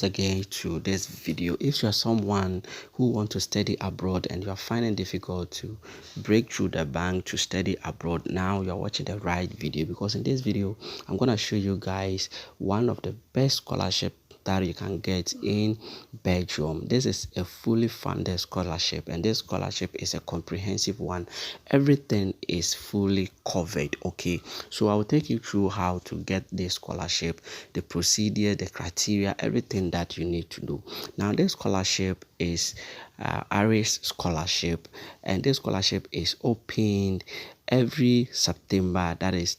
once again to this video. If you're someone who want to study abroad and you're finding difficult to break through the bank to study abroad, now you're watching the right video, because in this video I'm going to show you guys one of the best scholarship that you can get in Belgium. This is a fully funded scholarship, and this scholarship is a comprehensive one. Everything is fully covered. Okay, so I'll take you through how to get this scholarship, the procedure, the criteria, everything that you need to do. Now this scholarship is ARIS scholarship, and this scholarship is opened every September, that is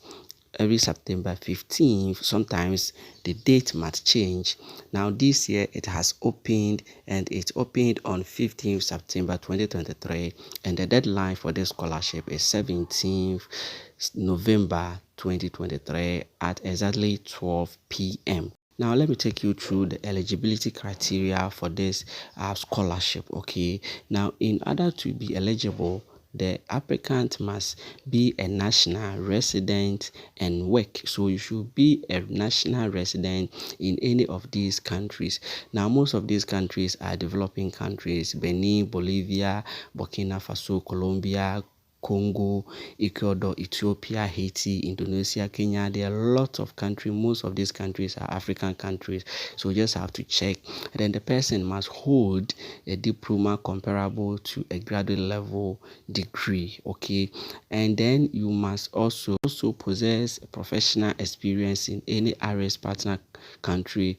every September 15th. Sometimes the date might change. Now this year it has opened, and it opened on 15th September 2023, and the deadline for this scholarship is 17th November 2023 at exactly 12 p.m. Now let me take you through the eligibility criteria for this scholarship. Okay, now in order to be eligible, the applicant must be a national resident and work. So you should be a national resident in any of these countries. Now most of these countries are developing countries: Benin, Bolivia, Burkina Faso, Colombia, Congo, Ecuador, Ethiopia, Haiti, Indonesia, Kenya. There are lots of countries. Most of these countries are African countries. So you just have to check. And then the person must hold a diploma comparable to a graduate level degree. Okay. And then you must also possess professional experience in any ARIS partner country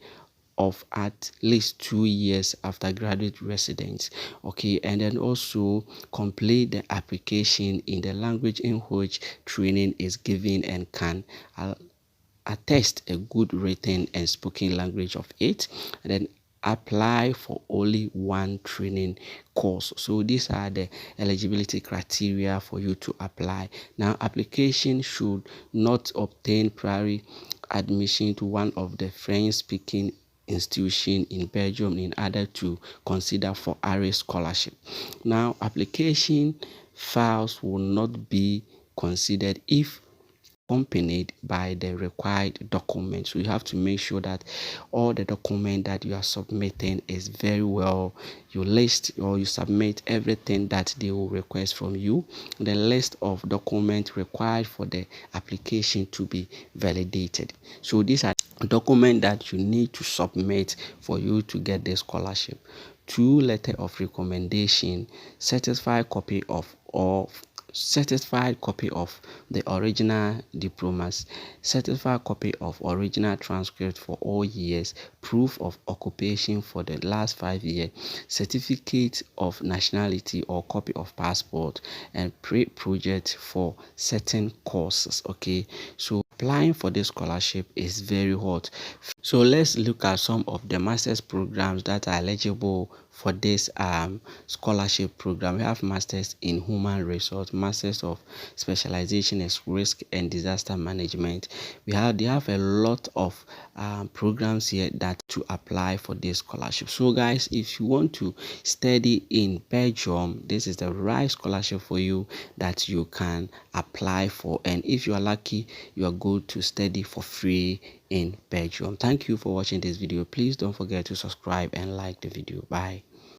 of at least 2 years after graduate residence. Okay, and then also complete the application in the language in which training is given, and can attest a good written and spoken language of it, and then apply for only one training course. So these are the eligibility criteria for you to apply. Now application should not obtain prior admission to one of the French speaking institution in Belgium in order to consider for ARIS scholarship. Now application files will not be considered if accompanied by the required documents. So you have to make sure that all the document that you are submitting is very well. You list or you submit everything that they will request from you. The list of documents required for the application to be validated. So these are documents that you need to submit for you to get the scholarship: 2 letter of recommendation, certified copy of the original diplomas, certified copy of original transcript for all years, proof of occupation for the last 5 years, certificate of nationality or copy of passport, and pre-project for certain courses. Okay, so applying for this scholarship is very hot. So let's look at some of the master's programs that are eligible for this scholarship program. We have masters in human resource, masters of specialization in risk and disaster management. They have a lot of programs here that to apply for this scholarship. So guys, if you want to study in Belgium, this is the right scholarship for you that you can apply for, and if you are lucky, you are good to study for free in Belgium. Thank you for watching this video. Please don't forget to subscribe and like the video. Bye.